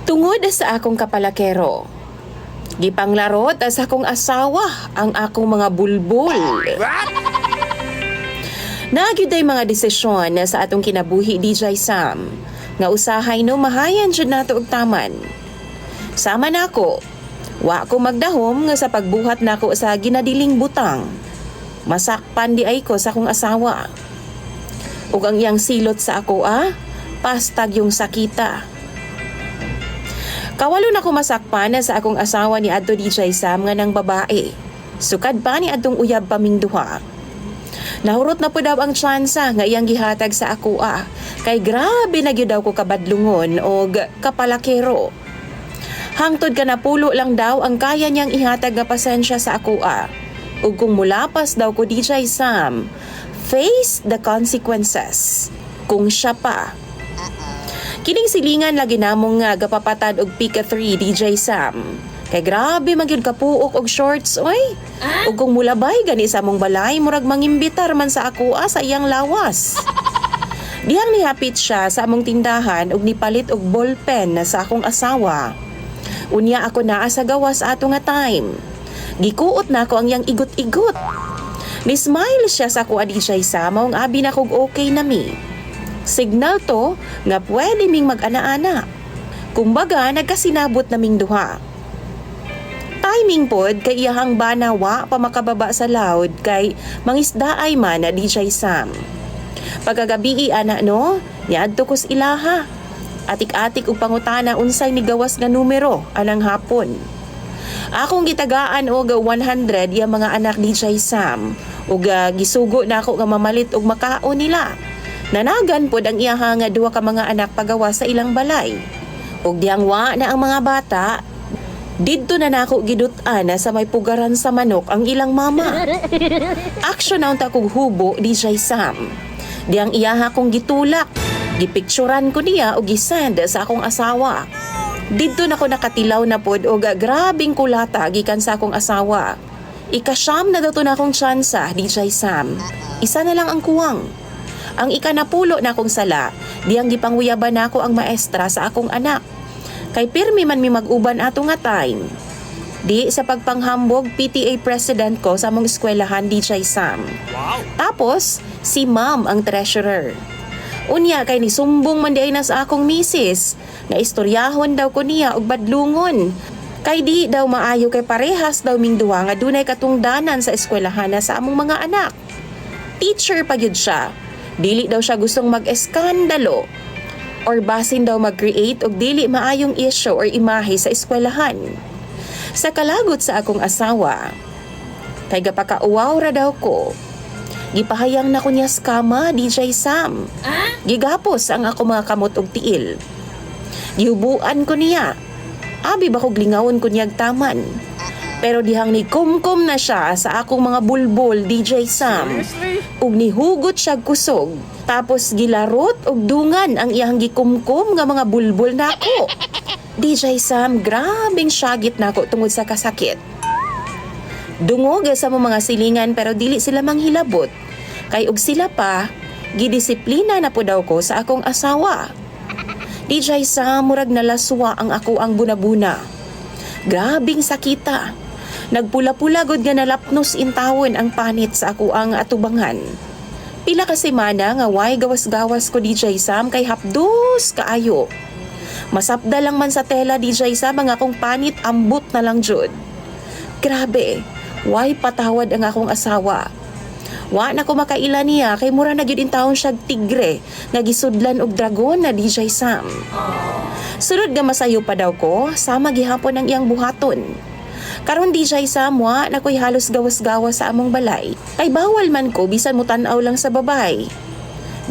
Tungod sa akong kapalakero, gipanglarot sa akong asawa ang akong mga bulbul. Nagyuday mga desisyon sa atong kinabuhi, DJ Sam, nga usahay no mahayan jud nato og taman. Sama nako, wa ko magdahom nga sa pagbuhat nako sa ginadiling butang. Masakpan di ay ko sa akong asawa. Ug ang iyang silot sa ako pastag yung sakita. Kawalo na ko masakpan sa akong asawa ni adto DJ Sam nga nang babae. Sukad pa ni adtong uyab paming duha. Nahurot na po daw ang tsansa nga iyang gihatag sa ako kay grabe na gyud daw ko kabadlungon og kapalakero. Hangtod ka na pulo lang daw ang kaya niyang ihatag nga pasensya sa ako ug kung mulapas daw ko DJ Sam, face the consequences kung siya pa. Kining silingan lagi namong nga gapapatad og Pika 3 DJ Sam. Kay grabe magyud kapuok og shorts oy. Ug kung mulabay gani sa among balay murag mangimbitar man sa ako sa iyang lawas. Dihang nihapit siya sa among tindahan ug nipalit og ballpen sa akong asawa. Unya ako naa sa gawas ato nga time. Gikuot na ako ang iyang igot-igot. Ni-smile siya sa ako DJ Sam maong abi na kog okay na mi. Signal to nga pwede ming mag-ana-ana. Kumbaga nagkasinabot naming duha. Timing pod kay iyahang banawa pa makababa sa loud kay mangisdaay man na DJ Sam. Pagkagabi no, niadto ko sa ilaha. Atik-atik og pangutana unsay ni gawas nga numero anang hapon. Akong gitagaan og 100 iya mga anak DJ Sam ug gisugo na ako nga mamalit og makaon nila. Nanagan pod ang iyaha nga duha ka mga anak pagawa sa ilang balay. Ug diyang wa na ang mga bata, didto na nako gidutan sa may pugaran sa manok ang ilang mama. Aksyon na unta kog hubo DJ Sam. Diyang iyaha kong gitulak, gipicturan ko niya og gisend sa akong asawa. Didto na ko nakatilaw na pod og grabing kulata gikan sa akong asawa. Ikasyam na daw to na akong tsansa DJ Sam. Isa na lang ang kuwang. Ang ikanapulo na akong sala, diyang gipangwiyaban nako ang maestra sa akong anak. Kay pirmi man mi mag-uban ato nga time. Di sa pagpanghambog PTA president ko sa among eskwelahan DJ Sam. Wow. Tapos, si ma'am ang treasurer. Unya kay nisumbong man di ay na sa akong misis, na istoryahon daw ko niya og badlungon. Kay di daw maayo kay parehas daw ming duha nga dunay katungdanan sa eskwelahan na sa among mga anak. Teacher pa gyud siya. Dili daw siya gustong mag-eskandalo or basin daw mag-create og dili maayong issue or imahe sa eskwelahan. Sa kalagot sa akong asawa, kay gapakauwaw ra daw ko, gipahayang na ko niya skama DJ Sam. Gigapos ang ako mga kamot og tiil. Gihubuan ko niya. Abi ba kog lingawon ko niyag taman. Pero dihang ni kumkum na siya sa akong mga bulbul DJ Sam. Ug nihugot siya kusog. Tapos gilarot og dungan ang iyang gikumkum nga mga bulbul nako. DJ Sam, grabing syagit nako tungod sa kasakit. Dungog sa mga silingan pero dili sila manghilabot. Kay og sila pa, gidisiplina na po daw ko sa akong asawa. DJ Sam, murag nalaswa ang ako ang bunabuna. Grabing sakita. Nagpula-pula gud nga nalapnos intawon ang panit sa ako ang atubangan. Pila ka semana nga way gawas-gawas ko DJ Sam kay hapdos kaayo. Masapda lang man sa tela DJ Sam ang akong panit ambot na lang jud. Grabe, way patawad ang akong asawa. Wa na ko makaila niya kay mura na gyud intawon siya tigre nga gisudlan og dragon na DJ Sam. Sunod nga masayo pa daw ko, sama gihapon ang iyang buhaton. Karon DJ Sam, wa na ko'y halos gawas-gawas sa among balay. Kay bawal man ko bisan mo tan-aw lang sa babay.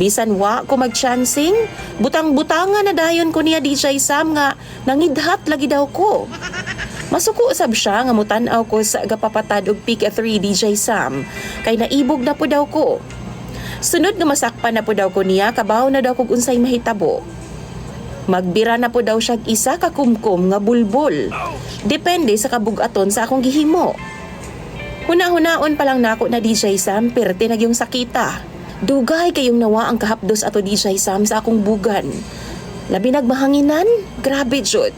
Bisan wa ko mag-chancing, butang-butangan na dayon ko niya DJ Sam nga nangidhat lagi daw ko. Masuko usab siya nga mutan-aw ko sa gapapatad og Pika 3 DJ Sam kay naibog na po daw ko. Sunod nga masakpan na po daw ko niya kabaw na daw kog unsay mahitabo. Magbira na po daw siya isa ka kumkum nga bulbul. Depende sa kabugaton sa akong gihimo. Huna-hunaon pa lang nako na DJ Sam perti na yung sakita. Dugay kayong nawa ang kahapdos ato DJ Sam sa akong bugan. Labi nagmahanginan, grabe jud.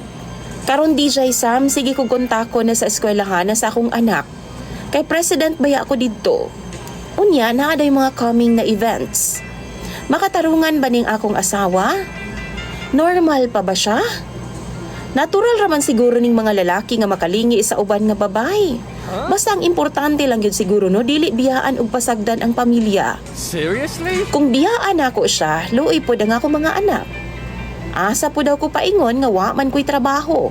Karon DJ Sam, sige ko kontako na sa eskwelahan na sa akong anak. Kay president baya ako didto. Unya, naaday mga coming na events. Makatarungan ba ning akong asawa? Normal pa ba siya? Natural raman siguro ning mga lalaki nga makalingi sa uban nga babae. Basta ang importante lang yun siguro no, dili biyaan og pasagdan ang pamilya. Seriously? Kung biyaan ako siya, luoy po ang ako mga anak. Asa po daw ko paingon nga wa man ko'y trabaho.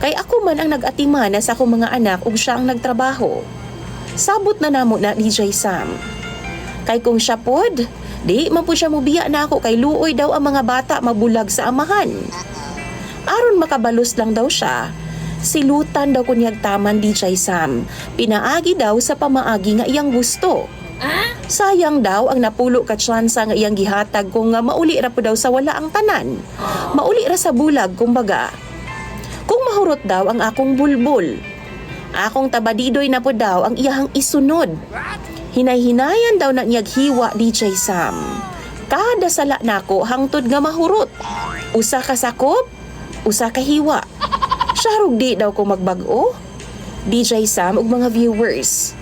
Kay ako man ang nag-atimana sa akong mga anak ug siya ang nagtrabaho. Sabot na namo na DJ Sam. Kay kung siya pod, di man po siya mubiya na ako kay luoy daw ang mga bata mabulag sa amahan. Aron makabalos lang daw siya, silutan daw kunyag taman DJ Sam. Pinaagi daw sa pamaagi nga iyang gusto. Sayang daw ang napulo ka tsansa nga iyang gihatag kung nga mauli ra po daw sa wala ang tanan. Mauli ra sa bulag kumbaga. Kung mahurot daw ang akong bulbul, akong tabadidoy na po daw ang iyahang isunod. Hinay-hinayan daw na niyag hiwa DJ Sam. Kada sala nako hangtod nga mahurot. Usa ka sakop, usa ka hiwa. Syarog di daw ko magbag-o. DJ Sam ug mga viewers.